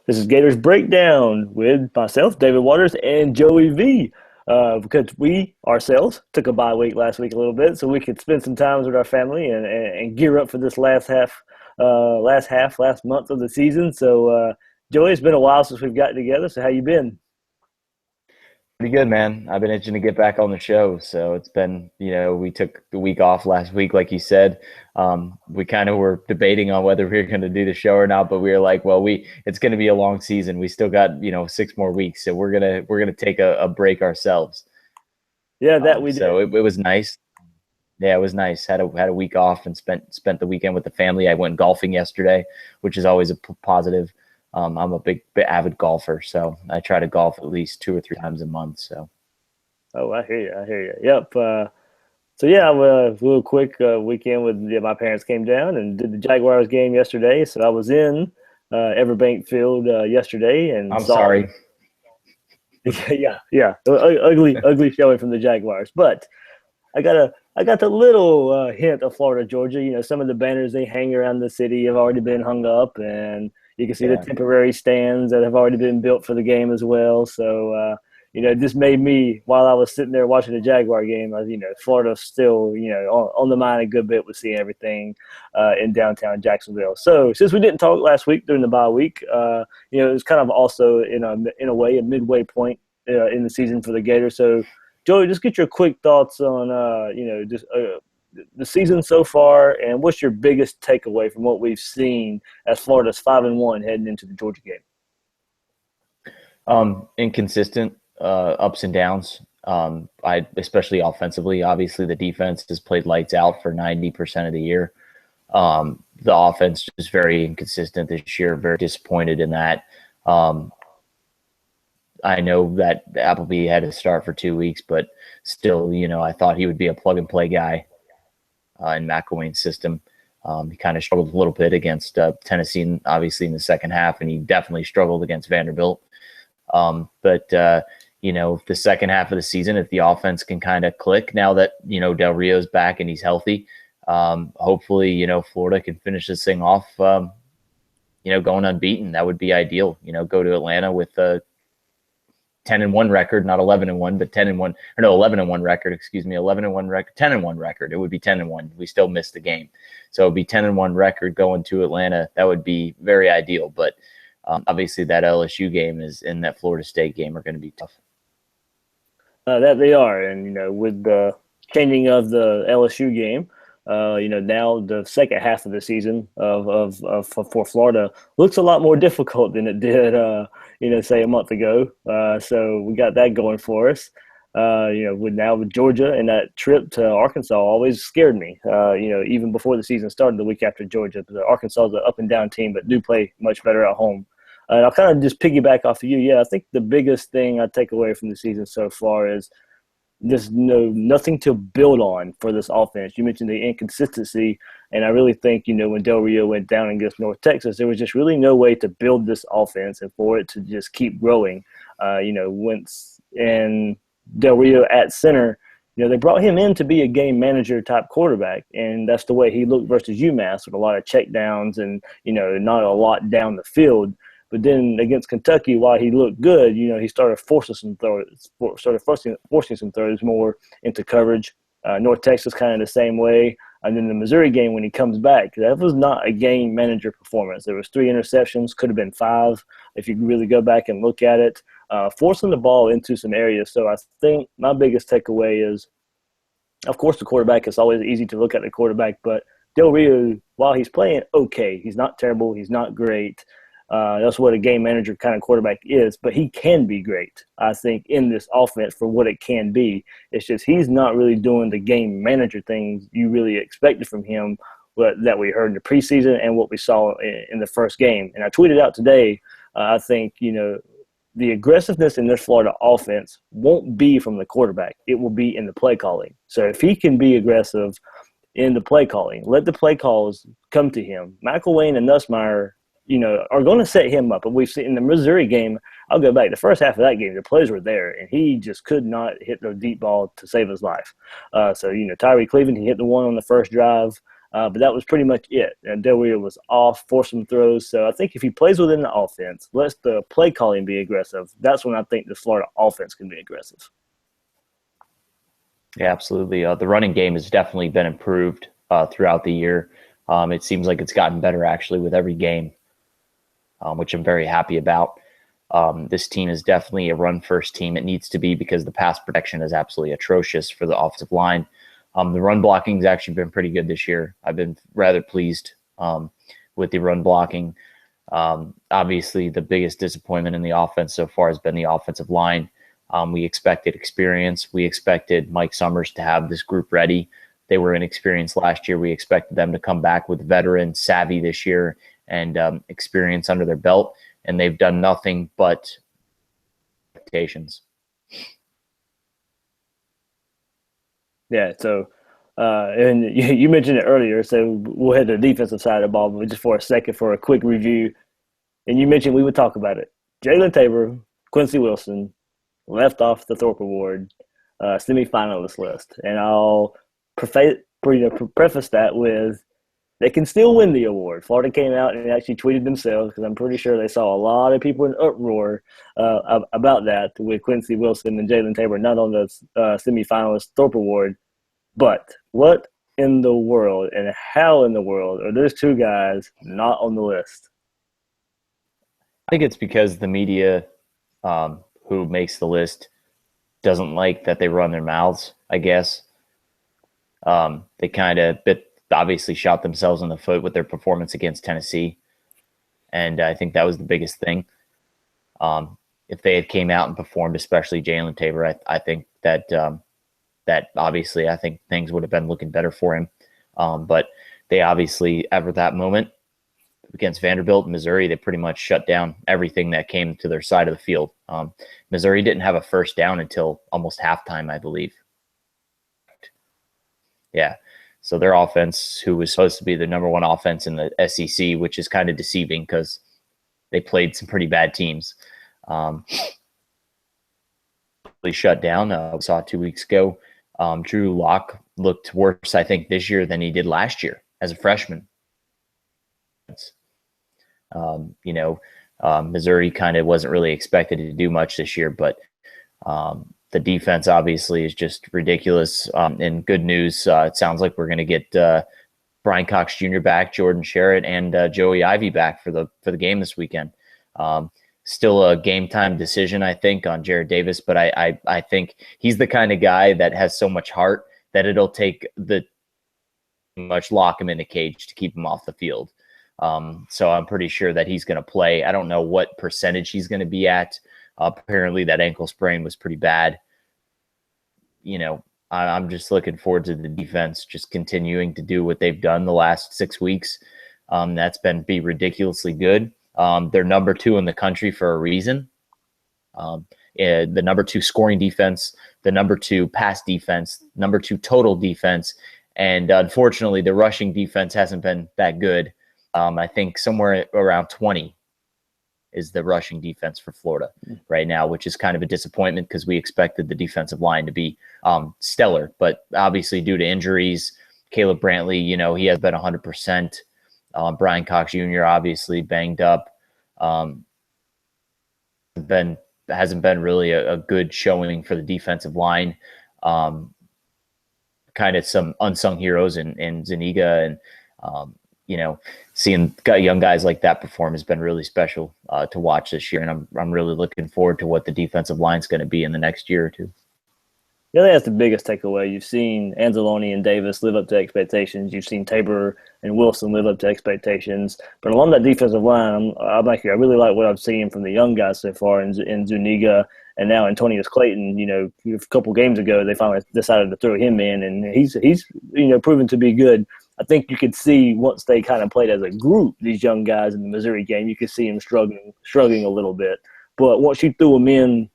This is Gators Breakdown with myself, David Waters, and Joey V. Because we ourselves took a bye week last week a little bit, so we could spend some time with our family and gear up for this last month of the season. So, Joey, it's been a while since we've gotten together. So, how you been? Pretty good, man. I've been itching to get back on the show. So it's been, we took the week off last week, like you said. We kind of were debating on whether we were going to do the show or not, but we were like, well, it's going to be a long season. We still got, 6 more weeks, so we're gonna take a break ourselves. Yeah, that we So did. it was nice. Yeah, it was nice. Had a week off and spent the weekend with the family. I went golfing yesterday, which is always a positive. I'm a big avid golfer, so I try to golf at least 2 or 3 times a month. So Oh, I hear you. I hear you. Yep. So yeah, a little quick weekend with my parents came down and did the Jaguars game yesterday. So I was in Everbank Field yesterday and I'm saw. sorry. Yeah. Ugly showing from the Jaguars. But I got the little hint of Florida, Georgia. Some of the banners they hang around the city have already been hung up, and you can see the Yeah. temporary stands that have already been built for the game as well. So, this made me, while I was sitting there watching the Jaguar game, Florida still, on the mind a good bit with seeing everything in downtown Jacksonville. So, since we didn't talk last week during the bye week, it was kind of also in a way a midway point in the season for the Gators. So, Joey, just get your quick thoughts on just the season so far, and what's your biggest takeaway from what we've seen as Florida's 5-1 heading into the Georgia game? Inconsistent ups and downs. I especially offensively. Obviously, the defense has played lights out for 90% of the year. The offense is very inconsistent this year. Very disappointed in that. Um, I know that Appleby had to start for 2 weeks, but still, I thought he would be a plug and play guy in McElwain's system. He kind of struggled a little bit against Tennessee, obviously in the second half, and he definitely struggled against Vanderbilt. But the second half of the season, if the offense can kind of click now that Del Rio's back and he's healthy, hopefully Florida can finish this thing off. Going unbeaten, that would be ideal. Go to Atlanta with a 10-1 record, not 11-1, but 10-1, or no, 11-1 record, excuse me, 11-1 record, 10-1 record. It would be 10-1. We still missed the game. So it would be 10-1 record going to Atlanta. That would be very ideal. But obviously that LSU game and that Florida State game are going to be tough. That they are, and with the changing of the LSU game, now the second half of the season for Florida looks a lot more difficult than it did, say a month ago. So we got that going for us. With Georgia and that trip to Arkansas always scared me. Even before the season started, the week after Georgia, Arkansas is an up and down team, but do play much better at home. And I'll kind of just piggyback off of you. Yeah, I think the biggest thing I take away from the season so far is there's nothing to build on for this offense. You mentioned the inconsistency, and I really think, when Del Rio went down against North Texas, there was just really no way to build this offense and for it to just keep growing. Once and Del Rio at center, they brought him in to be a game manager type quarterback, and that's the way he looked versus UMass with a lot of checkdowns and, not a lot down the field. But then against Kentucky, while he looked good, he started forcing some throws more into coverage. North Texas kind of the same way. And then the Missouri game, when he comes back, that was not a game manager performance. There was 3 interceptions, could have been 5 if you really go back and look at it, forcing the ball into some areas. So I think my biggest takeaway is, of course, the quarterback. It's always easy to look at the quarterback, but Del Rio, while he's playing okay, he's not terrible, he's not great. That's what a game manager kind of quarterback is, but he can be great, I think, in this offense for what it can be. It's just he's not really doing the game manager things you really expected from him that we heard in the preseason and what we saw in the first game. And I tweeted out today, I think, the aggressiveness in this Florida offense won't be from the quarterback. It will be in the play calling. So if he can be aggressive in the play calling, let the play calls come to him. McElwain and Nussmeier are going to set him up. And we've seen in the Missouri game, I'll go back, the first half of that game, the plays were there, and he just could not hit the deep ball to save his life. So Tyree Cleveland, he hit the one on the first drive. But that was pretty much it. And Del Rio was off, forced some throws. So I think if he plays within the offense, lets the play calling be aggressive, that's when I think the Florida offense can be aggressive. Yeah, absolutely. The running game has definitely been improved throughout the year. It seems like it's gotten better actually with every game, which I'm very happy about. This team is definitely a run-first team. It needs to be because the pass protection is absolutely atrocious for the offensive line. The run blocking has actually been pretty good this year. I've been rather pleased with the run blocking. Obviously, the biggest disappointment in the offense so far has been the offensive line. We expected experience. We expected Mike Summers to have this group ready. They were inexperienced last year. We expected them to come back with veteran savvy this year and experience under their belt, and they've done nothing but expectations. Yeah, so and you mentioned it earlier, so we'll hit the defensive side of the ball, but just for a second for a quick review. And you mentioned we would talk about it. Jalen Tabor, Quincy Wilson, left off the Thorpe Award semifinalist list, and I'll preface that with they can still win the award. Florida came out and actually tweeted themselves because I'm pretty sure they saw a lot of people in uproar about that with Quincy Wilson and Jalen Tabor not on the semifinalist Thorpe Award. But what in the world and how in the world are those two guys not on the list? I think it's because the media who makes the list doesn't like that they run their mouths, I guess. They kind of obviously shot themselves in the foot with their performance against Tennessee. And I think that was the biggest thing. If they had came out and performed, especially Jalen Tabor, I think that that obviously I think things would have been looking better for him. But they obviously, ever that moment against Vanderbilt and Missouri, they pretty much shut down everything that came to their side of the field. Missouri didn't have a first down until almost halftime, I believe. Yeah. So their offense, who was supposed to be the number one offense in the SEC, which is kind of deceiving because they played some pretty bad teams, really shut down. We saw 2 weeks ago. Drew Lock looked worse, I think, this year than he did last year as a freshman. Missouri kind of wasn't really expected to do much this year, but the defense obviously is just ridiculous. And good news, it sounds like we're going to get Brian Cox Jr. back, Jordan Sherritt, and Joey Ivy back for the game this weekend. Still a game time decision, I think, on Jared Davis, but I think he's the kind of guy that has so much heart that it'll take much lock him in a cage to keep him off the field. So I'm pretty sure that he's going to play. I don't know what percentage he's going to be at. Apparently that ankle sprain was pretty bad. I'm just looking forward to the defense just continuing to do what they've done the last 6 weeks. That's been ridiculously good. They're number 2 in the country for a reason. The number 2 scoring defense, the number 2 pass defense, number 2 total defense. And unfortunately, the rushing defense hasn't been that good. I think somewhere around 20 is the rushing defense for Florida right now, which is kind of a disappointment because we expected the defensive line to be stellar. But obviously, due to injuries, Caleb Brantley, he has been 100%. Brian Cox Jr. obviously banged up. Hasn't been really a good showing for the defensive line. Kind of some unsung heroes in Zuniga and seeing young guys like that perform has been really special to watch this year, and I'm really looking forward to what the defensive line is going to be in the next year or two. Yeah, I think that's the biggest takeaway. You've seen Anzalone and Davis live up to expectations. You've seen Tabor and Wilson live up to expectations. But along that defensive line, I really like what I'm seeing from the young guys so far in Zuniga and now Antonius Clayton. A couple games ago, they finally decided to throw him in, and he's proven to be good. I think you could see once they kind of played as a group, these young guys in the Missouri game, you could see them struggling a little bit. But once you threw them in,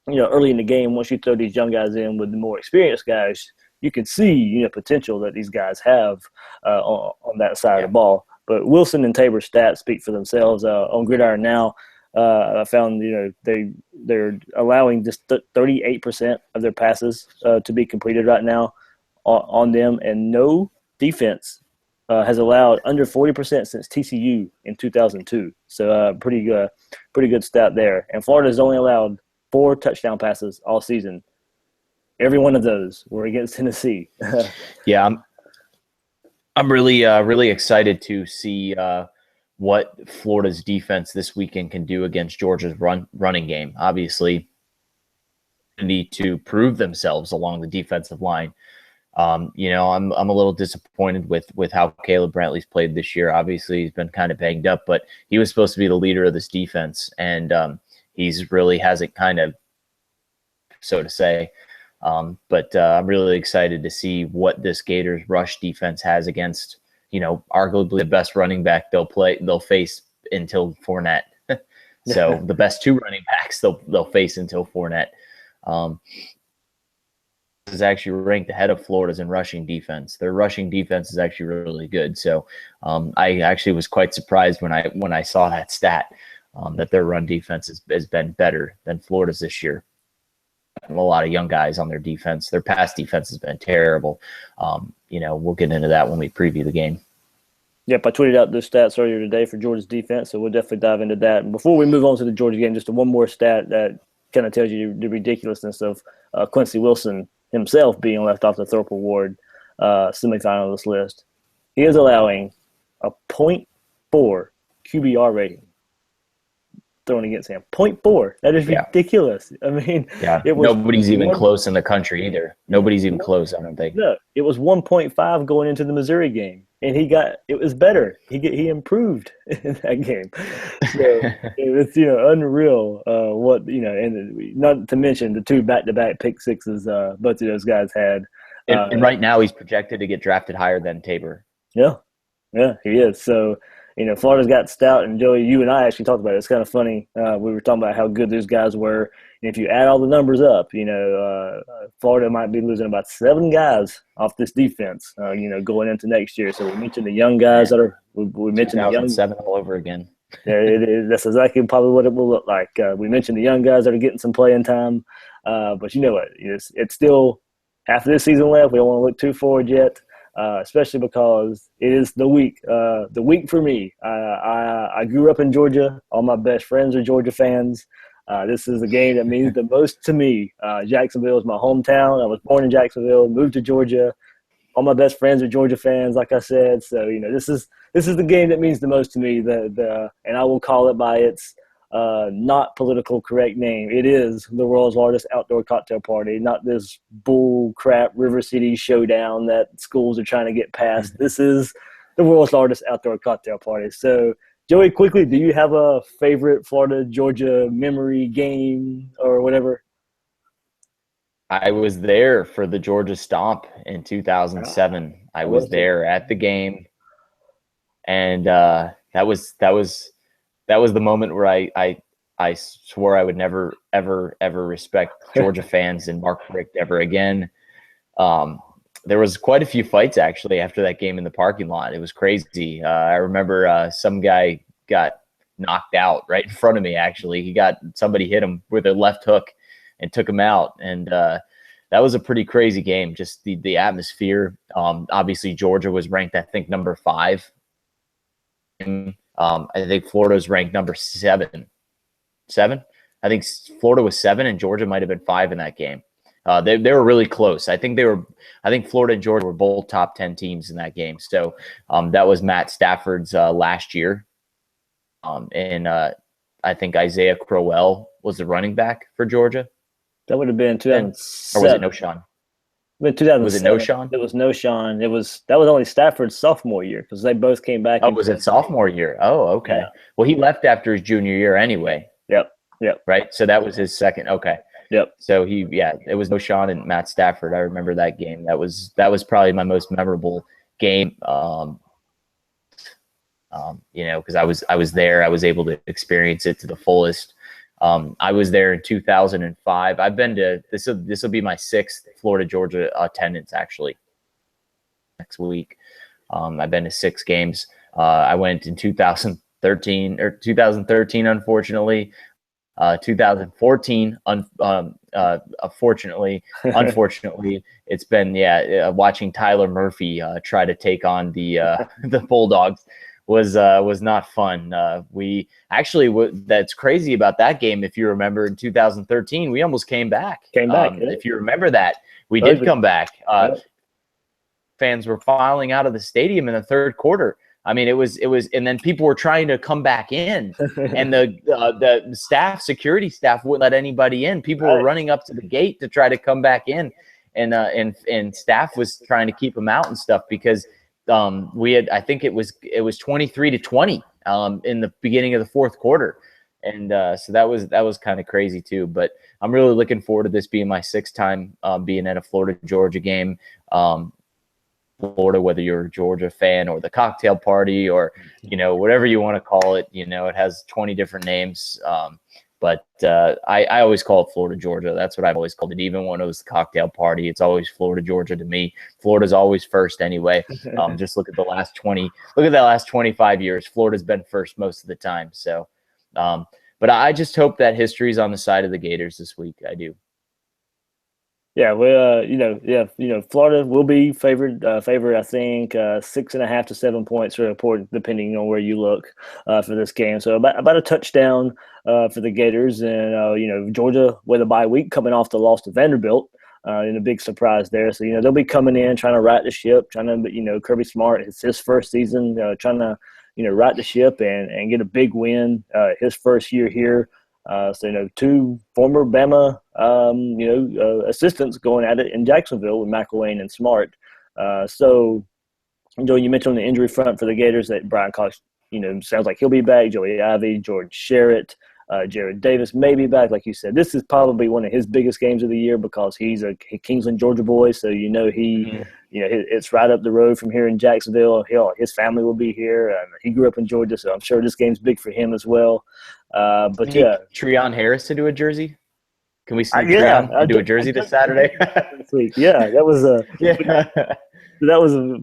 early in the game, once you throw these young guys in with the more experienced guys, you can see, potential that these guys have on that side of the ball. But Wilson and Tabor's stats speak for themselves. On Gridiron Now, I found, they're allowing just 38% of their passes to be completed right now on them, and no defense has allowed under 40% since TCU in 2002. So pretty good stat there. And Florida's only allowed 4 touchdown passes all season. Every one of those were against Tennessee. Yeah, I'm really excited to see what Florida's defense this weekend can do against Georgia's running game. Obviously, need to prove themselves along the defensive line. I'm a little disappointed with how Caleb Brantley's played this year. Obviously, he's been kind of banged up, but he was supposed to be the leader of this defense, and he's really hasn't kind of, so to say. But I'm really excited to see what this Gators rush defense has against, arguably the best running back they'll face until Fournette. So the best 2 running backs they'll face until Fournette. Is actually ranked ahead of Florida's in rushing defense. Their rushing defense is actually really good. So I actually was quite surprised when I saw that stat that their run defense has been better than Florida's this year. A lot of young guys on their defense. Their pass defense has been terrible. We'll get into that when we preview the game. Yep, I tweeted out those stats earlier today for Georgia's defense, so we'll definitely dive into that. And before we move on to the Georgia game, just one more stat that kind of tells you the ridiculousness of Quincy Wilson himself being left off the Thorpe Award semifinalist list. He is allowing a .4 QBR rating thrown against him. .4. That is ridiculous. I mean, nobody's even close in the country either. Nobody's even close, I don't think. No, it was 1.5 going into the Missouri game, and it was better. He improved in that game. So it's unreal. And not to mention the 2 back-to-back pick sixes both of those guys had. And right now he's projected to get drafted higher than Tabor. Yeah, he is. So. Florida's got stout, and Joey, you and I actually talked about it. It's kind of funny. We were talking about how good those guys were. And if you add all the numbers up, Florida might be losing about 7 guys off this defense, going into next year. So we mentioned the young guys that are – we mentioned the young – 7 all over again. That's exactly probably what it will look like. We mentioned the young guys that are getting some playing time. But you know what? It's still half of this season left. We don't want to look too forward yet. Especially because it is the week for me. I grew up in Georgia. All my best friends are Georgia fans. This is a game that means the most to me. Jacksonville is my hometown. I was born in Jacksonville, moved to Georgia. All my best friends are Georgia fans, like I said. So this is the game that means the most to me. And I will call it by its not political correct name. It is the world's largest outdoor cocktail party, not this bull crap River City showdown that schools are trying to get past. This is the world's largest outdoor cocktail party. So, Joey, quickly, do you have a favorite Florida-Georgia memory game or whatever? I was there for the Georgia Stomp in 2007. I was there at the game, and that was the moment where I swore I would never, ever, ever respect Georgia fans and Mark Richt ever again. There was quite a few fights, actually, after that game in the parking lot. It was crazy. I remember some guy got knocked out right in front of me, actually. Somebody hit him with a left hook and took him out. And that was a pretty crazy game, just the atmosphere. Obviously, Georgia was ranked, I think, number 5. I think Florida was ranked number 7. I think Florida was 7 and Georgia might have been 5 in that game. They were really close. I think Florida and Georgia were both top 10 teams in that game. So that was Matt Stafford's last year. And I think Isaiah Crowell was the running back for Georgia. That would have been 2007. Or was it Noshawn? Was it Noshawn? It was Noshawn. That was only Stafford's sophomore year because they both came back. Oh, was it sophomore year? Oh, okay. Yeah. Well, he left after his junior year anyway. Yep. Right. So that was his second. Okay. Yep. So it was Noshawn and Matt Stafford. I remember that game. That was probably my most memorable game. Because I was there. I was able to experience it to the fullest. I was there in 2005. I've been to this will be my 6th Florida Georgia attendance actually next week. I've been to 6 games. I went in 2013 unfortunately. 2014, unfortunately, it's been watching Tyler Murphy try to take on the the Bulldogs was not fun. We actually that's crazy about that game. If you remember, in 2013, we almost came back. Came back. Yeah. If you remember that, we did Ugly. come back. Yeah. Fans were filing out of the stadium in the third quarter. I mean, it was, and then people were trying to come back in, and the security staff wouldn't let anybody in. People were Right. running up to the gate to try to come back in, and staff was trying to keep them out and stuff because I think it was 23-20 in the beginning of the fourth quarter, and so that was kind of crazy too. But I'm really looking forward to this being my sixth time being at a Florida Georgia game. Florida, whether you're a Georgia fan or the cocktail party or, whatever you want to call it, it has 20 different names. But I always call it Florida, Georgia. That's what I've always called it. Even when it was the cocktail party, it's always Florida, Georgia to me. Florida's always first anyway. Just look at that last 25 years. Florida's been first most of the time. So, but I just hope that history's on the side of the Gators this week. I do. Yeah, Florida will be favored. I think 6.5 to 7 points are important, depending on where you look for this game. So about a touchdown for the Gators, and Georgia with a bye week coming off the loss to Vanderbilt, and a big surprise there. So they'll be coming in trying to right the ship, trying to Kirby Smart. It's his first season, trying to right the ship and get a big win. His first year here. So, two former Bama, assistants going at it in Jacksonville with McElwain and Smart. So, Joe, you mentioned on the injury front for the Gators that Brian Cox, sounds like he'll be back. Joey Ivey, George Sherritt, Jared Davis may be back. Like you said, this is probably one of his biggest games of the year because he's a Kingsland, Georgia boy. So, it's right up the road from here in Jacksonville. His family will be here. He grew up in Georgia, so I'm sure this game's big for him as well. But yeah, Treon Harris to do a jersey. Can we sneak yeah, Treon and do a jersey this Saturday? This week. Yeah, that was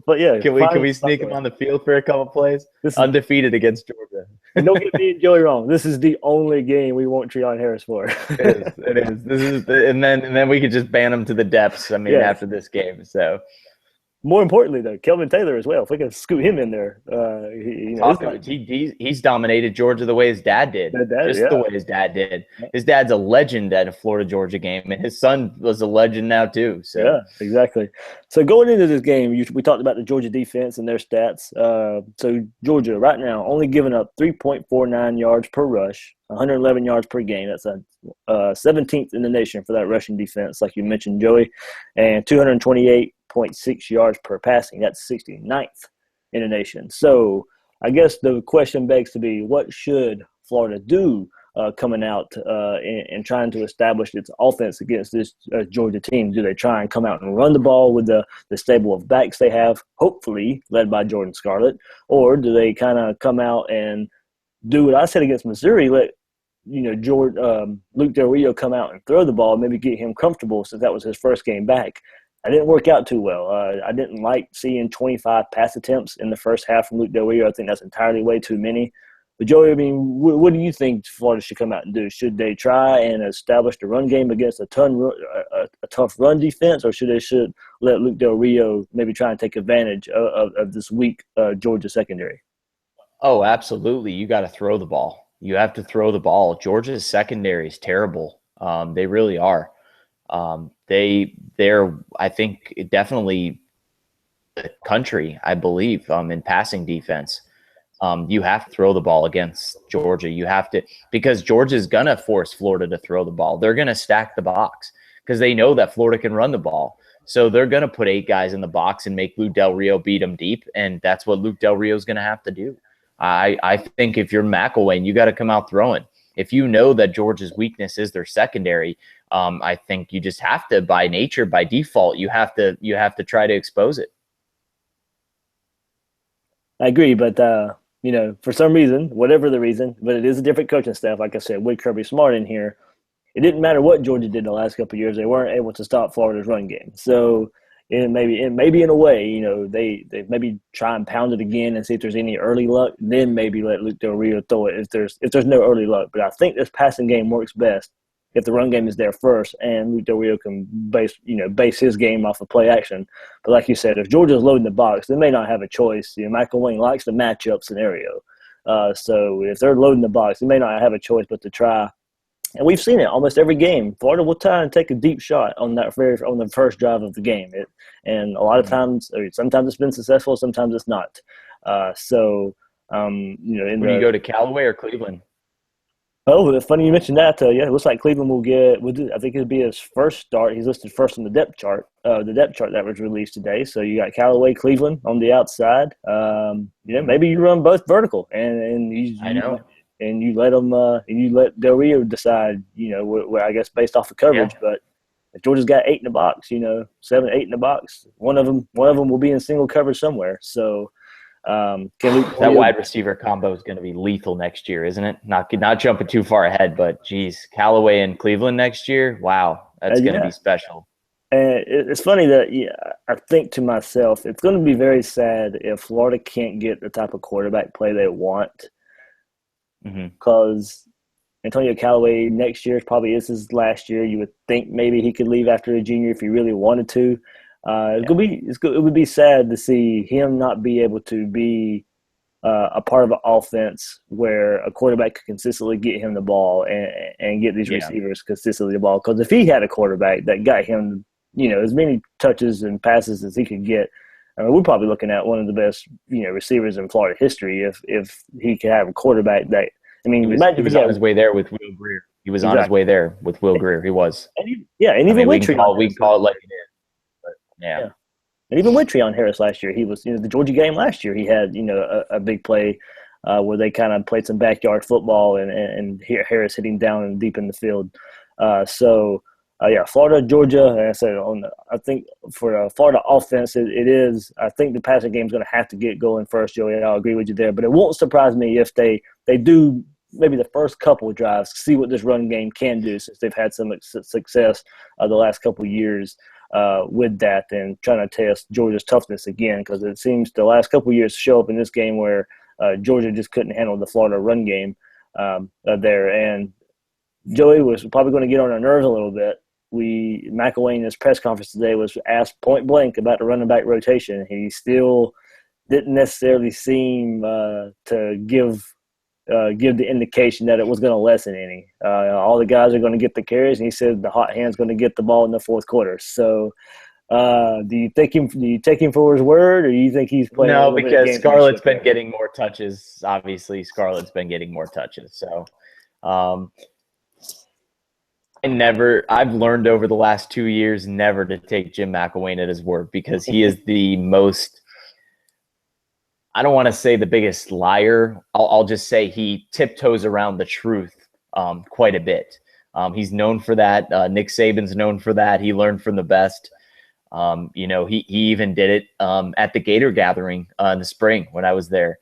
but yeah. Can we sneak him on the field for a couple plays? Undefeated against Georgia. Don't get me and Joey wrong. This is the only game we want Treon Harris for. It is. This is and then we could just ban him to the depths. I mean, after this game. So. More importantly, though, Kelvin Taylor as well. If we can scoot him in there, he's dominated Georgia the way his dad did. The way his dad did. His dad's a legend at a Florida Georgia game, and his son was a legend now too. So yeah, exactly. So going into this game, we talked about the Georgia defense and their stats. So Georgia right now only giving up 3.49 yards per rush, 111 yards per game. That's a 17th in the nation for that rushing defense, like you mentioned, Joey, and 228.6 yards per passing. That's 69th in the nation. So I guess the question begs to be, what should Florida do coming out and trying to establish its offense against this Georgia team? Do they try and come out and run the ball with the stable of backs they have, hopefully led by Jordan Scarlett, or do they kind of come out and do what I said against Missouri, let Luke Del Rio come out and throw the ball, maybe get him comfortable since that was his first game back? I didn't work out too well. I didn't like seeing 25 pass attempts in the first half from Luke Del Rio. I think that's entirely way too many. But, Joey, I mean, what do you think Florida should come out and do? Should they try and establish the run game against a tough run defense, or should they let Luke Del Rio maybe try and take advantage of this weak Georgia secondary? Oh, absolutely. You got to throw the ball. You have to throw the ball. Georgia's secondary is terrible. They really are. They're I think definitely the country, I believe, in passing defense. You have to throw the ball against Georgia. You have to, because Georgia's gonna force Florida to throw the ball. They're gonna stack the box because they know that Florida can run the ball. So they're gonna put 8 guys in the box and make Luke Del Rio beat them deep, and that's what Luke Del Rio is gonna have to do. I think if you're McElwain, you got to come out throwing. If you know that Georgia's weakness is their secondary, I think you just have to, by nature, by default, you have to try to expose it. I agree, but for some reason, whatever the reason, but it is a different coaching staff. Like I said, with Kirby Smart in here, it didn't matter what Georgia did the last couple of years; they weren't able to stop Florida's run game. So, and maybe in a way, they maybe try and pound it again and see if there's any early luck. Then maybe let Luke Del Rio throw it if there's no early luck. But I think this passing game works best if the run game is there first, and Luke Del Rio can base his game off of play action. But like you said, if Georgia's loading the box, they may not have a choice. McElwain likes the matchup scenario, so if they're loading the box, they may not have a choice but to try. And we've seen it almost every game. Florida will try and take a deep shot on the first drive of the game. And a lot of times, sometimes it's been successful, sometimes it's not. Would you go to Callaway or Cleveland? Oh, funny you mentioned that. Yeah, it looks like Cleveland will get. I think it'll be his first start. He's listed first on the depth chart. The depth chart that was released today. So you got Callaway, Cleveland on the outside. Maybe you run both vertical, and you let them. And you let Del Rio decide. Where I guess based off of coverage. Yeah. But if Georgia's got 8 in the box, 7, 8 in the box, one of them will be in single coverage somewhere. So. That wide receiver combo is going to be lethal next year, isn't it? Not jumping too far ahead, but geez, Callaway and Cleveland next year. Wow, that's going to be special. And it's funny that I think to myself, it's going to be very sad if Florida can't get the type of quarterback play they want, because Antonio Callaway next year probably is his last year. You would think maybe he could leave after a junior if he really wanted to. It would be sad to see him not be able to be a part of an offense where a quarterback could consistently get him the ball and get these receivers consistently the ball. Because if he had a quarterback that got him, as many touches and passes as he could get, I mean, we're probably looking at one of the best, receivers in Florida history if he could have a quarterback that. I mean, he was on his way there with Will Greer. He was on his way there with Will Greer. He was. And even we can call it like it is. Yeah. And even with Treon Harris last year, he was, the Georgia game last year, he had, a big play where they kind of played some backyard football and Harris hitting down and deep in the field. Florida, Georgia, and I said, I think for Florida offense, it is, I think the passing game is going to have to get going first, Joey. I'll agree with you there. But it won't surprise me if they do maybe the first couple of drives, see what this run game can do since they've had some success the last couple of years. With that and trying to test Georgia's toughness again, because it seems the last couple of years show up in this game where Georgia just couldn't handle the Florida run game there. And Joey was probably going to get on our nerves a little bit. McElwain in his press conference today was asked point blank about the running back rotation. He still didn't necessarily seem to give the indication that it was going to lessen any. All the guys are going to get the carries, and he said the hot hand's going to get the ball in the fourth quarter. So, do you take him for his word, or do you think he's playing? No, because Scarlett's been getting more touches. Obviously, Scarlett's been getting more touches. So, I've learned over the last 2 years never to take Jim McElwain at his word, because he is the most. I don't want to say the biggest liar. I'll just say he tiptoes around the truth quite a bit. He's known for that. Nick Saban's known for that. He learned from the best. He even did it at the Gator gathering in the spring when I was there.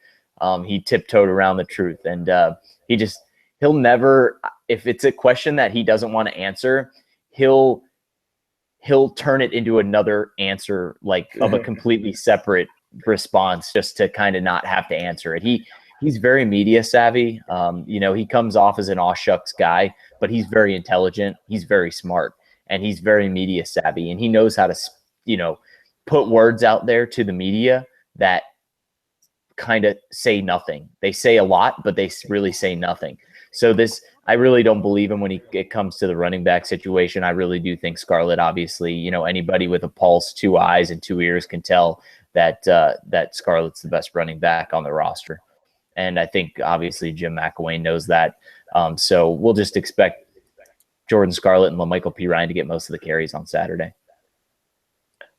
He tiptoed around the truth, and he'll never. If it's a question that he doesn't want to answer, he'll turn it into another answer, like of a completely separate response, just to kind of not have to answer it. He's very media savvy. He comes off as an aw shucks guy, but he's very intelligent. He's very smart, and he's very media savvy, and he knows how to, put words out there to the media that kind of say nothing. They say a lot, but they really say nothing. So I really don't believe him when it comes to the running back situation. I really do think Scarlett, obviously, anybody with a pulse, 2 eyes and 2 ears can tell that Scarlett's the best running back on the roster. And I think, obviously, Jim McElwain knows that. So we'll just expect Jordan Scarlett and LaMichael P. Ryan to get most of the carries on Saturday.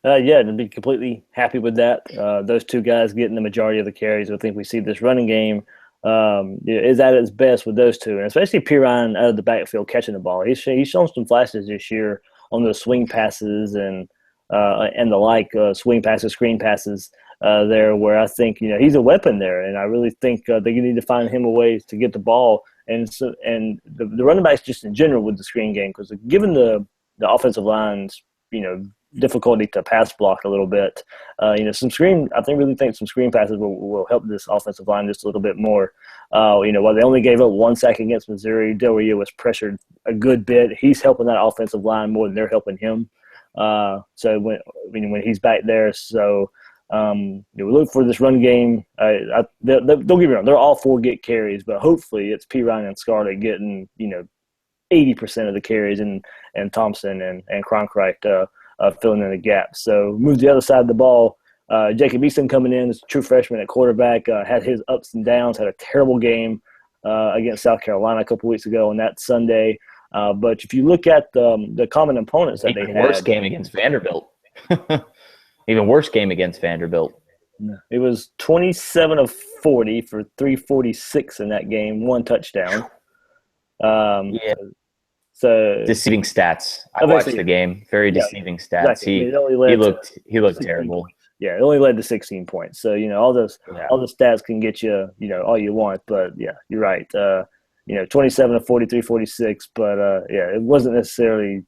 To be completely happy with that. Those two guys getting the majority of the carries. I think we see this running game is at its best with those two, and especially P. Ryan out of the backfield catching the ball. He's shown some flashes this year on those swing passes and the like, swing passes, screen passes there, where I think he's a weapon there, and I really think they need to find him a way to get the ball, and the running backs just in general with the screen game, because given the offensive line's difficulty to pass block a little bit. I really think some screen passes will help this offensive line just a little bit more. While they only gave up 1 sack against Missouri, Del Rio was pressured a good bit. He's helping that offensive line more than they're helping him. So when he's back there, we look for this run game. Don't get me wrong; they're all 4 get carries, but hopefully it's P. Ryan and Scarlett getting 80% of the carries, and Thompson and Cronkite filling in the gaps. So move to the other side of the ball. Jacob Eason coming in as a true freshman at quarterback, had his ups and downs, had a terrible game against South Carolina a couple weeks ago on that Sunday. But if you look at the common opponents that they had. Worst game against Vanderbilt. Even worse game against Vanderbilt. It was 27 of 40 for 346 in that game, 1 touchdown. Yeah. So deceiving stats. I watched the game. Very deceiving stats. Exactly. He looked terrible. Points. Yeah, it only led to 16 points. So all the stats can get you all you want, but yeah, you're right. 27 of 43, 46, but it wasn't necessarily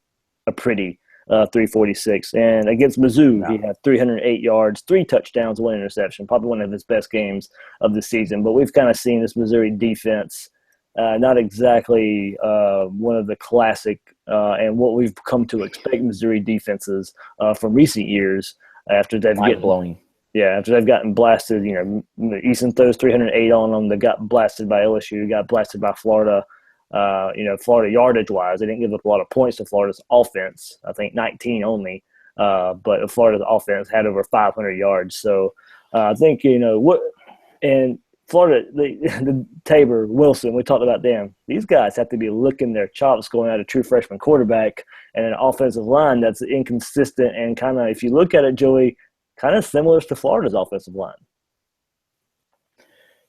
a pretty 346. And against Mizzou, he had 308 yards, 3 touchdowns, 1 interception. Probably one of his best games of the season. But we've kind of seen this Missouri defense. Not exactly one of the classic and what we've come to expect Missouri defenses from recent years after they've gotten blasted. Eason throws 308 on them. They got blasted by LSU, got blasted by Florida. Florida yardage-wise, they didn't give up a lot of points to Florida's offense. I think 19 only. But Florida's offense had over 500 yards. So I think, and Florida, the Tabor, Wilson, we talked about them. These guys have to be licking their chops going at a true freshman quarterback and an offensive line that's inconsistent and kind of, if you look at it, Joey, kind of similar to Florida's offensive line.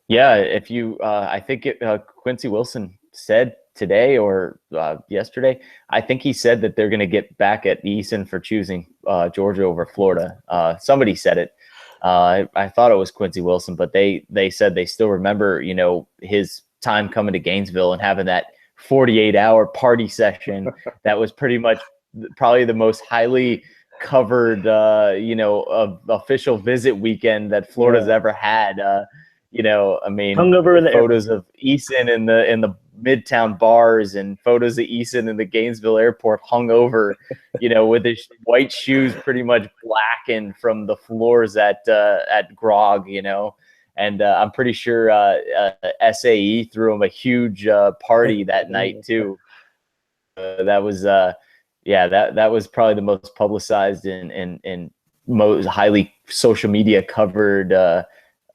Yeah, I think Quincy Wilson said today or yesterday, I think he said that they're going to get back at Eason for choosing Georgia over Florida. Somebody said it. I thought it was Quincy Wilson, but they said they still remember, his time coming to Gainesville and having that 48-hour party session that was pretty much probably the most highly covered, official visit weekend that Florida's ever had. Hungover in the photos of Eason in the Midtown bars and photos of Eason in the Gainesville airport hungover, with his white shoes pretty much blackened from the floors at Grog, and I'm pretty sure SAE threw him a huge party that night too. That was probably the most publicized and most highly social media covered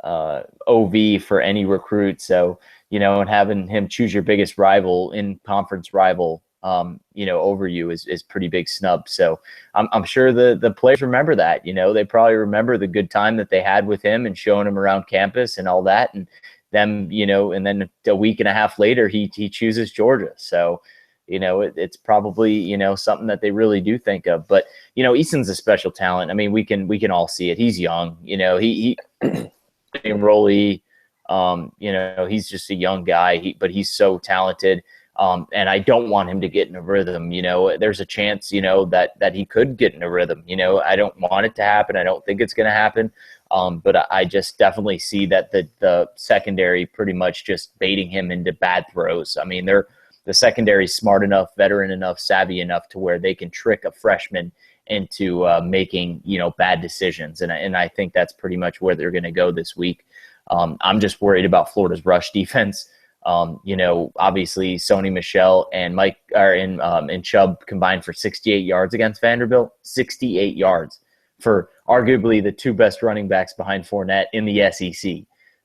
OV for any recruit. So, and having him choose your biggest rival in conference rival, over you is pretty big snub. So I'm sure the players remember that, they probably remember the good time that they had with him and showing him around campus and all that. And them, and then a week and a half later, he chooses Georgia. So, it's probably, something that they really do think of. But, Eason's a special talent. I mean, we can all see it. He's young, he enrollee. He's just a young guy, but he's so talented. And I don't want him to get in a rhythm. There's a chance, that he could get in a rhythm. I don't want it to happen. I don't think it's going to happen. But I just definitely see that the secondary pretty much just baiting him into bad throws. I mean, the secondary is smart enough, veteran enough, savvy enough to where they can trick a freshman into making, bad decisions. And I think that's pretty much where they're going to go this week. I'm just worried about Florida's rush defense. Obviously Sony Michel and Mike and Chubb combined for 68 yards against Vanderbilt, 68 yards for arguably the 2 best running backs behind Fournette in the SEC.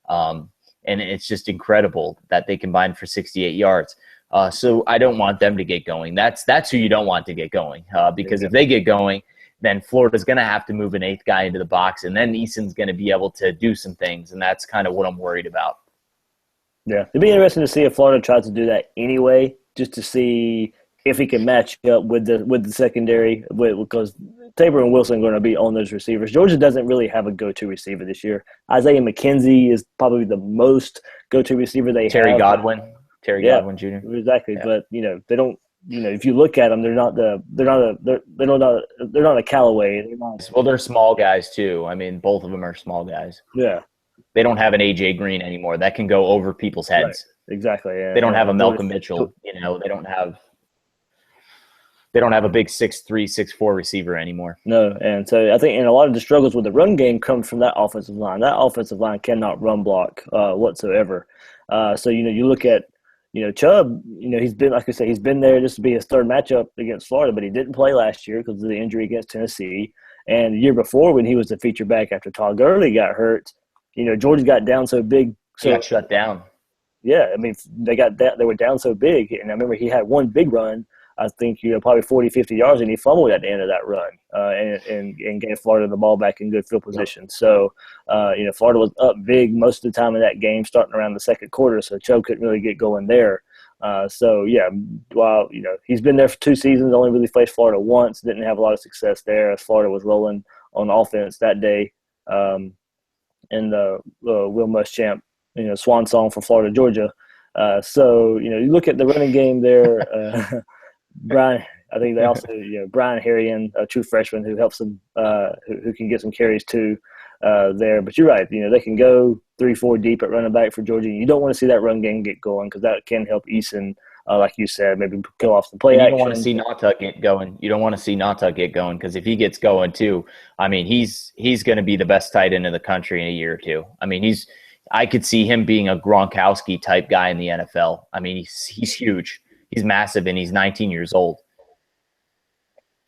And it's just incredible that they combined for 68 yards. So I don't want them to get going. That's who you don't want to get going, because if they get going, then Florida's going to have to move an 8th guy into the box, and then Eason's going to be able to do some things, and that's kind of what I'm worried about. Yeah, it'd be interesting to see if Florida tries to do that anyway, just to see if he can match up with the secondary, because Tabor and Wilson are going to be on those receivers. Georgia doesn't really have a go-to receiver this year. Isaiah McKenzie is probably the most go-to receiver they have. Godwin Jr. Exactly, yeah. But they don't. if you look at them, they're not a Callaway. They're not. Well, they're small guys too. I mean, both of them are small guys. Yeah. They don't have an AJ Green anymore. That can go over people's Right. heads. Exactly. They don't have a Jordan, Malcolm Mitchell. They don't have a big 6'3", 6'4" receiver anymore. No, and so I think, and a lot of the struggles with the run game comes from that offensive line. That offensive line cannot run block whatsoever. So you look at Chubb. He's been, like I say, he's been there just to be his third matchup against Florida, but he didn't play last year because of the injury against Tennessee. And the year before, when he was the feature back after Todd Gurley got hurt, Georgia got down so big. He got shut down. Yeah, I mean, they were down so big, and I remember he had one big run. I think probably 40, 50 yards, and he fumbled at the end of that run, and gave Florida the ball back in good field position. So, Florida was up big most of the time in that game, starting around the second quarter. So Chubb couldn't really get going there. While he's been there for 2 seasons, only really faced Florida once, didn't have a lot of success there as Florida was rolling on offense that day. In the Will Muschamp, swan song for Florida, Georgia. You look at the running game there. Brian, I think they also, Brian Harrion, a true freshman who helps them, who can get some carries too there. But you're right, they can go 3-4 deep at running back for Georgia. You don't want to see that run game get going because that can help Eason, like you said, maybe go off some play action. You don't want to see Nata get going. You don't want to see Nata get going because if he gets going too, I mean, he's going to be the best tight end in the country in a year or two. I mean, I could see him being a Gronkowski type guy in the NFL. I mean, he's huge. He's massive, and he's 19 years old.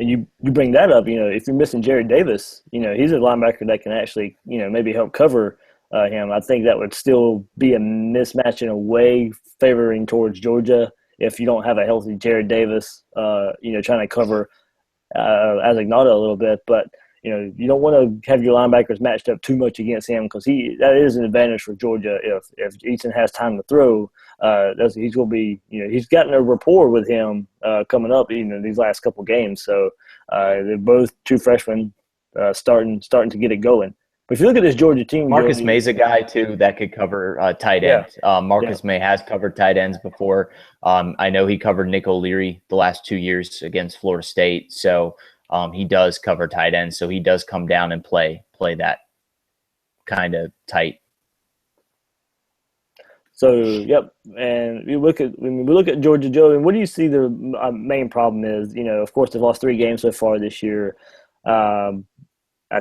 And you bring that up, if you're missing Jared Davis, he's a linebacker that can actually, maybe help cover him. I think that would still be a mismatch in a way favoring towards Georgia if you don't have a healthy Jared Davis, trying to cover Azagnata a little bit. But, you don't want to have your linebackers matched up too much against him because that is an advantage for Georgia if Eason has time to throw. He's going to be, he's gotten a rapport with him coming up, these last couple games. So they're both true freshmen starting to get it going. But if you look at this Georgia team, Marcus May's a guy too that could cover tight end. Marcus May has covered tight ends before. I know he covered Nick O'Leary the last 2 years against Florida State. So he does cover tight ends. So he does come down and play that kind of tight. So, yep. And when we look at Georgia, Joe, and what do you see the main problem is? Of course, they've lost 3 games so far this year. I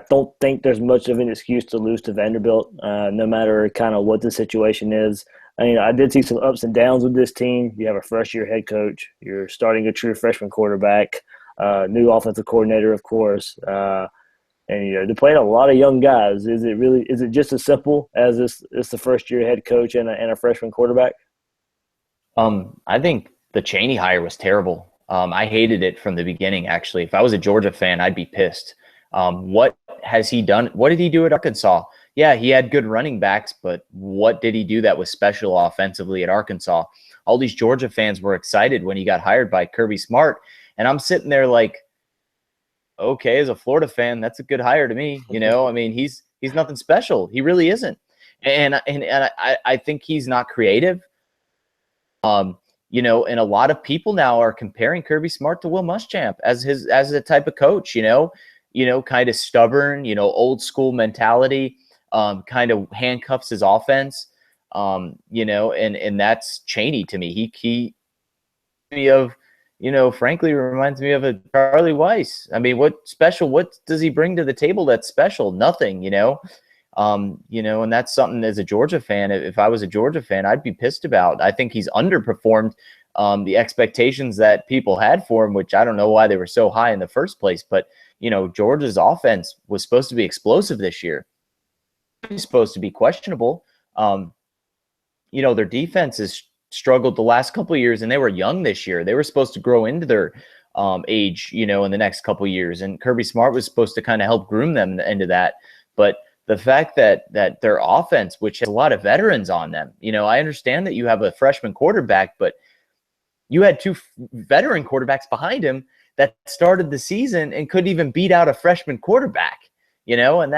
don't think there's much of an excuse to lose to Vanderbilt, no matter kind of what the situation is. I did see some ups and downs with this team. You have a first-year head coach. You're starting a true freshman quarterback, new offensive coordinator, of course. And they're playing a lot of young guys. Is it just as simple as it's the first-year head coach and a freshman quarterback? I think the Chaney hire was terrible. I hated it from the beginning, actually. If I was a Georgia fan, I'd be pissed. What has he done? What did he do at Arkansas? Yeah, he had good running backs, but what did he do that was special offensively at Arkansas? All these Georgia fans were excited when he got hired by Kirby Smart, and I'm sitting there like, okay, as a Florida fan, that's a good hire to me. I mean, he's nothing special. He really isn't, and I think he's not creative. And a lot of people now are comparing Kirby Smart to Will Muschamp as a type of coach. Kind of stubborn, old school mentality, kind of handcuffs his offense, and that's Chaney to me. Frankly reminds me of a Charlie Weiss. I mean, what does he bring to the table that's special? Nothing, and that's something as a Georgia fan, if I was a Georgia fan, I'd be pissed about. I think he's underperformed the expectations that people had for him, which I don't know why they were so high in the first place, but Georgia's offense was supposed to be explosive this year. It's supposed to be questionable. Their defense has struggled the last couple of years, and they were young this year. They were supposed to grow into their age, in the next couple of years, and Kirby Smart was supposed to kind of help groom them into that. But the fact that their offense, which has a lot of veterans on them, I understand that you have a freshman quarterback, but you had 2 veteran quarterbacks behind him that started the season and couldn't even beat out a freshman quarterback, and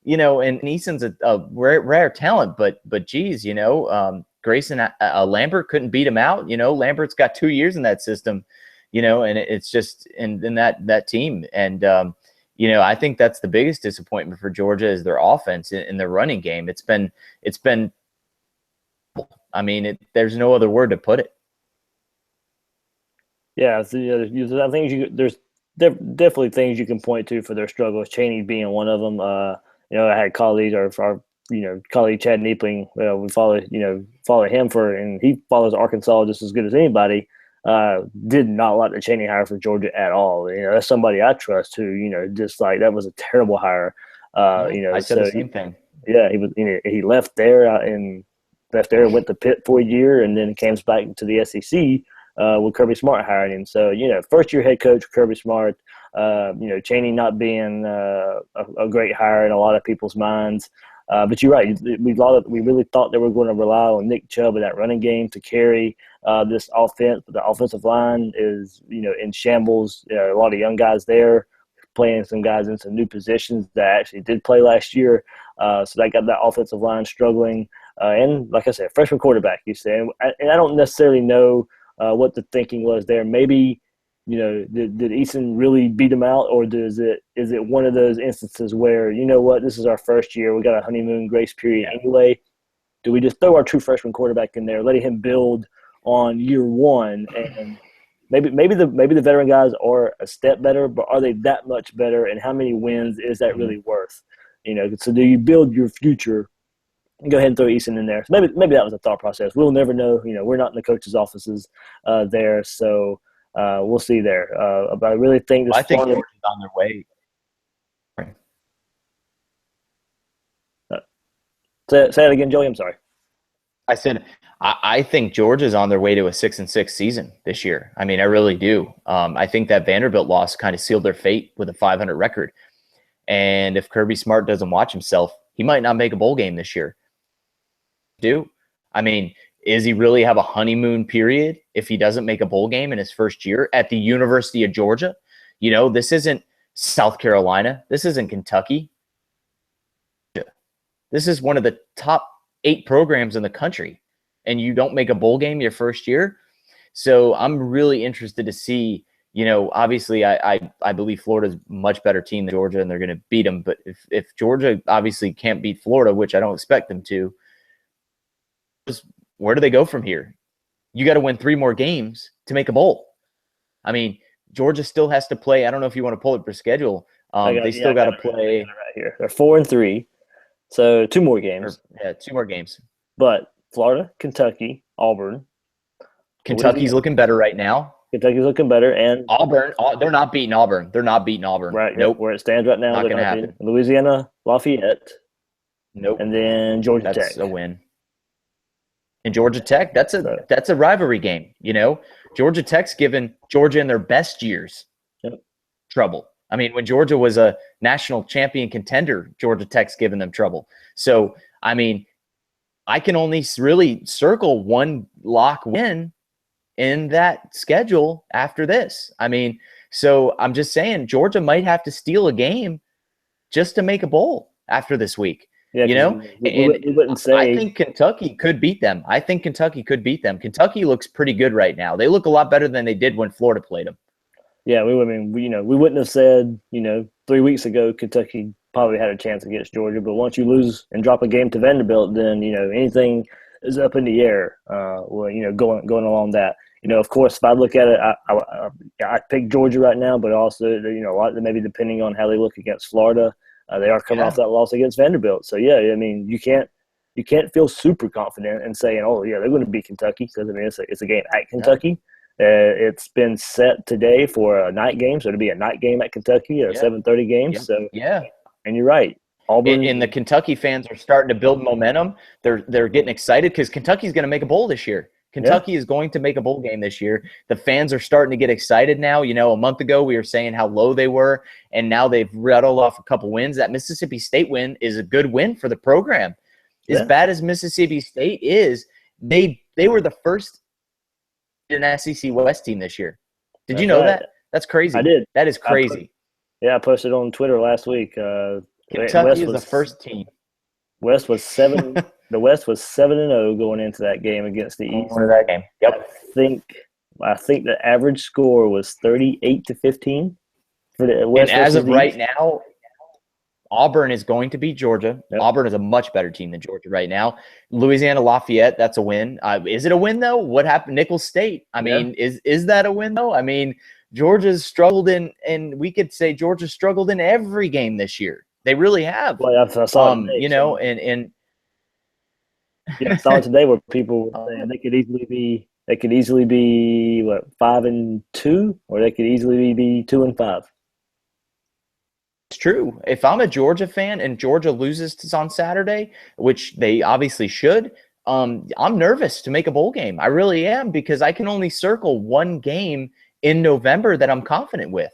and Eason's a rare talent, but geez, Grayson Lambert couldn't beat him out. Lambert's got 2 years in that system, and it's just in that team. And I think that's the biggest disappointment for Georgia is their offense in their running game. It's been. I mean, there's no other word to put it. Yeah, I think there's definitely things you can point to for their struggles. Cheney being one of them. I had colleagues, our colleague Chad Neepling. We follow him and he follows Arkansas just as good as anybody. Did not like the Cheney hire for Georgia at all. That's somebody I trust who, just like that was a terrible hire. I said the same thing. Yeah, he left there and went to Pitt for a year, and then came back to the SEC with Kirby Smart hiring him. So first year head coach Kirby Smart. Cheney not being a great hire in a lot of people's minds. But you're right. We really thought they were going to rely on Nick Chubb in that running game to carry this offense. But the offensive line is, in shambles. A lot of young guys there, playing some guys in some new positions that actually did play last year. So they got that offensive line struggling. And like I said, freshman quarterback, you say. And I don't necessarily know what the thinking was there. Maybe, did Eason really beat him out, or is it one of those instances where, this is our first year, we got a honeymoon grace period anyway. Do we just throw our true freshman quarterback in there, letting him build on year one, and maybe the veteran guys are a step better, but are they that much better, and how many wins is that really worth? So do you build your future? Go ahead and throw Eason in there. So maybe that was a thought process. We'll never know. We're not in the coaches' offices there, so we'll see there. But I really think I think Georgia's on their way. Say that again, Joey. I'm sorry. I said I think Georgia's on their way to a 6-6 season this year. I mean, I really do. I think that Vanderbilt loss kind of sealed their fate with a 500 record. And if Kirby Smart doesn't watch himself, he might not make a bowl game this year. I mean, is he really have a honeymoon period if he doesn't make a bowl game in his first year at the University of Georgia? This isn't South Carolina. This isn't Kentucky. This is one of the top 8 programs in the country, and you don't make a bowl game your first year. So I'm really interested to see, obviously I believe Florida's a much better team than Georgia, and they're going to beat them. But if Georgia obviously can't beat Florida, which I don't expect them to, where do they go from here? You got to win 3 more games to make a bowl. I mean, Georgia still has to play. I don't know if you want to pull up their schedule. They still got to play. Right here. They're 4-3, so 2 more games. 2 more games. But Florida, Kentucky, Auburn. Kentucky's looking better right now. Kentucky's looking better, and Auburn. They're not beating Auburn. Right. Nope. Where it stands right now, not going to happen. Louisiana, Lafayette. Nope. And then Georgia Tech. That's a win. And Georgia Tech, that's a rivalry game. Georgia Tech's given Georgia in their best years trouble. I mean, when Georgia was a national champion contender, Georgia Tech's given them trouble. So, I mean, I can only really circle one lock win in that schedule after this. I mean, so I'm just saying Georgia might have to steal a game just to make a bowl after this week. Yeah, we wouldn't say. I think Kentucky could beat them. Kentucky looks pretty good right now. They look a lot better than they did when Florida played them. Yeah, we wouldn't have said, 3 weeks ago Kentucky probably had a chance against Georgia, but once you lose and drop a game to Vanderbilt, then anything is up in the air. Going along that. Of course, if I look at it, I pick Georgia right now, but also a lot maybe depending on how they look against Florida. They are coming off that loss against Vanderbilt. So, yeah, I mean, you can't feel super confident and saying, oh, yeah, they're going to beat Kentucky because, I mean, it's a game at Kentucky. It's been set today for a night game, so it'll be a night game at Kentucky, a 7:30 game. Yep. So, yeah. And you're right. Auburn and the Kentucky fans are starting to build momentum. They're getting excited because Kentucky's going to make a bowl this year. Kentucky is going to make a bowl game this year. The fans are starting to get excited now. A month ago we were saying how low they were, and now they've rattled off a couple wins. That Mississippi State win is a good win for the program. As bad as Mississippi State is, they were the first in SEC West team this year. Did you know that? That's crazy. I did. That is crazy. I posted on Twitter last week. Kentucky is the first team. West was 7 The West was 7-0 going into that game against the Going East. to that game. I Yep. think I think the average score was 38-15 for the And West as versus of the right East. now, Auburn is going to beat Georgia. Yep. Auburn is a much better team than Georgia right now. Louisiana Lafayette, that's a win. Is it a win though? What happened? Nicholls State. I mean, is that a win though? I mean, Georgia's struggled and we could say Georgia struggled in every game this year. They really have. Well, I saw it today. You know, and Yeah, I saw it today where people were saying they could easily be what 5-2, or they could easily be 2-5. it's true. If I'm a Georgia fan and Georgia loses on Saturday, which they obviously should, I'm nervous to make a bowl game. I really am, because I can only circle one game in November that I'm confident with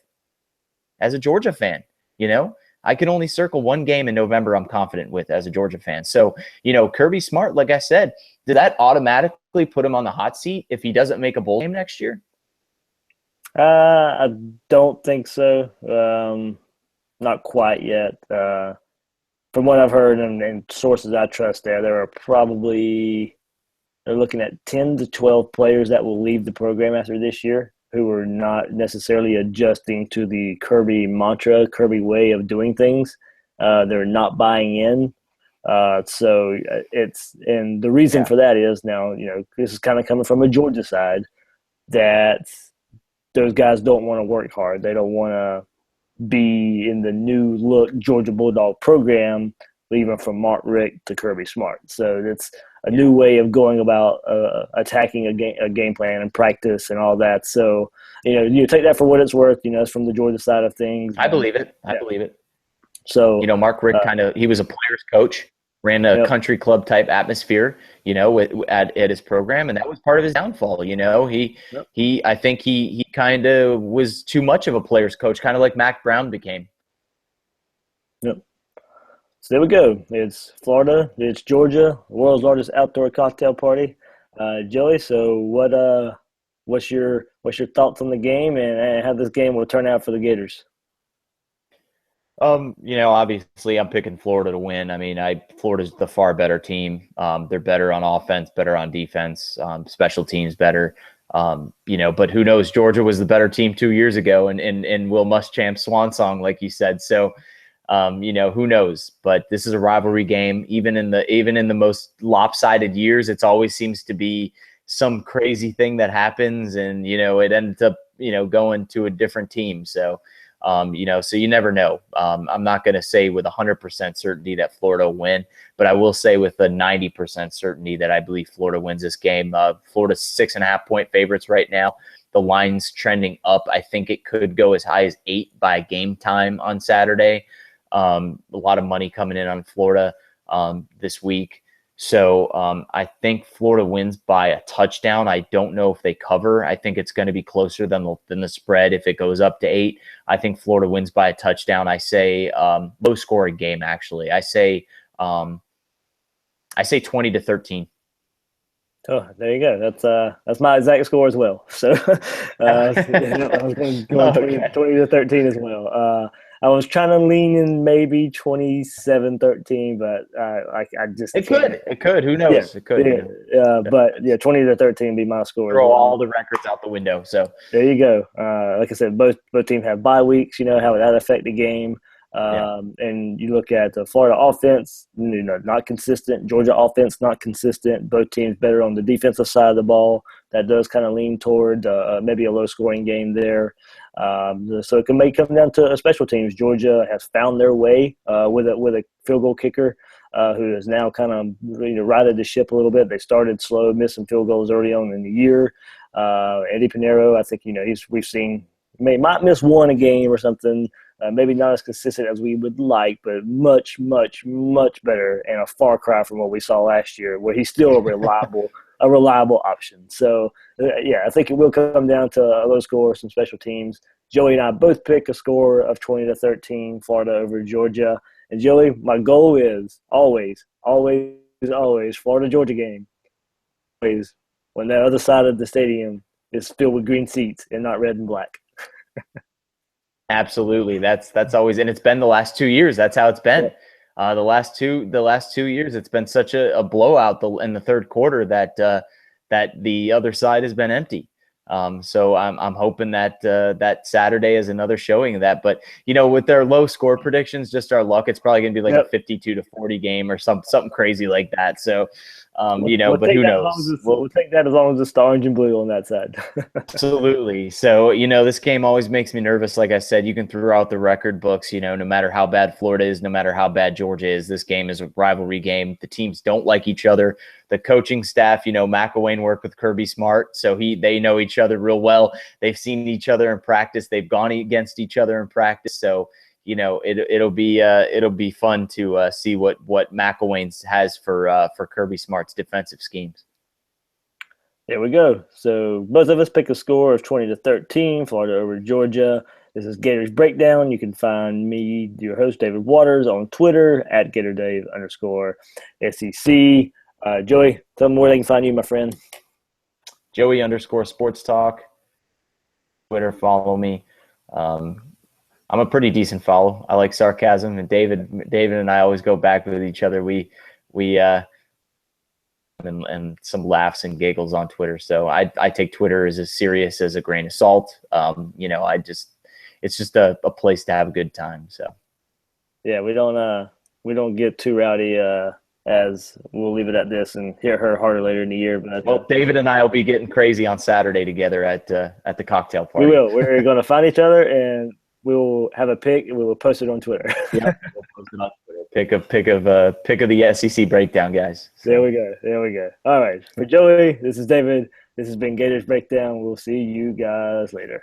as a Georgia fan. You know, I can only circle one game in November I'm confident with as a Georgia fan. So, Kirby Smart, like I said, did that automatically put him on the hot seat if he doesn't make a bowl game next year? I don't think so. Not quite yet. From what I've heard and sources I trust, there are probably they're looking at 10 to 12 players that will leave the program after this year who are not necessarily adjusting to the Kirby mantra, Kirby way of doing things. They're not buying in. And the reason for that is now, this is kind of coming from a Georgia side, that those guys don't want to work hard. They don't want to be in the new look Georgia Bulldog program, even from Mark Richt to Kirby Smart. So it's a new way of going about attacking a game plan and practice and all that. So, you take that for what it's worth. It's from the Georgia side of things. I believe it. I believe it. So, Mark Richt he was a player's coach, ran a country club type atmosphere, at his program, and that was part of his downfall. I think he kind of was too much of a player's coach, kind of like Mac Brown became. Yep. So there we go. It's Florida. It's Georgia, the world's largest outdoor cocktail party. Joey, so what's your thoughts on the game and how this game will turn out for the Gators? Obviously I'm picking Florida to win. I mean, Florida's the far better team. They're better on offense, better on defense, special teams better. But who knows? Georgia was the better team 2 years ago, and Will Muschamp's swan song, like you said. So, who knows? But this is a rivalry game. Even in the most lopsided years, it always seems to be some crazy thing that happens, and it ends up going to a different team. So. So you never know. I'm not going to say with 100% certainty that Florida will win, but I will say with a 90% certainty that I believe Florida wins this game. Florida's 6.5-point favorites right now. The line's trending up. I think it could go as high as 8 by game time on Saturday. A lot of money coming in on Florida this week. So I think Florida wins by a touchdown. I don't know if they cover. I think it's going to be closer than the spread if it goes up to 8. I think Florida wins by a touchdown. I say low scoring game, actually. I say 20-13. Oh, there you go. That's my exact score as well. So I was going 20-13 as well. I was trying to lean in maybe 27-13, but I just it could. Who knows? Yeah, it could. But 20-13 be my score. Throw all the records out the window. So there you go. Like I said, both teams have bye weeks. How would that affect the game? And you look at the Florida offense, not consistent. Georgia offense, not consistent. Both teams better on the defensive side of the ball. That does kind of lean toward maybe a low-scoring game there. So it may come down to special teams. Georgia has found their way with a field goal kicker who has now kind of righted the ship a little bit. They started slow, missed some field goals early on in the year. Eddie Pinheiro, I think we've seen might miss one a game or something. Maybe not as consistent as we would like, but much, much, much better, and a far cry from what we saw last year, where he's still a reliable option. So, I think it will come down to a low score, some special teams. Joey and I both pick a score of 20-13, Florida over Georgia. And Joey, my goal is always, always, always Florida-Georgia game. Always, when the other side of the stadium is filled with green seats and not red and black. Absolutely. That's always, and it's been the last 2 years. That's how it's been. The last two years, it's been such a blowout in the third quarter that the other side has been empty. So I'm hoping that that Saturday is another showing of that. But with their low score predictions, just our luck, it's probably going to be like a 52-40 game or something crazy like that. So we'll but take who that as long knows? as we'll take that as long as it's the orange and blue on that side. Absolutely. So, this game always makes me nervous. Like I said, you can throw out the record books, no matter how bad Florida is, no matter how bad Georgia is, this game is a rivalry game. The teams don't like each other. The coaching staff, McElwain worked with Kirby Smart, so they know each other real well. They've seen each other in practice. They've gone against each other in practice. So, it'll be fun to see what McElwain has for Kirby Smart's defensive schemes. There we go. So both of us pick a score of 20-13, Florida over Georgia. This is Gators Breakdown. You can find me, your host, David Waters, on Twitter at GatorDave_SEC. Joey, tell them where they can find you, my friend. Joey_Sports Talk. Twitter, follow me. I'm a pretty decent follow. I like sarcasm, and David and I always go back with each other. We and some laughs and giggles on Twitter. So I take Twitter as serious as a grain of salt. It's just a place to have a good time. So yeah, we don't get too rowdy. As we'll leave it at this and hear her harder later in the year. But David and I will be getting crazy on Saturday together at the cocktail party. We will. We're going to find each other and we will have a pick and we will post it on Twitter. Yeah, we'll post it on Twitter. Pick of the SEC breakdown, guys. So. There we go. All right. For Joey, this is David. This has been Gators Breakdown. We'll see you guys later.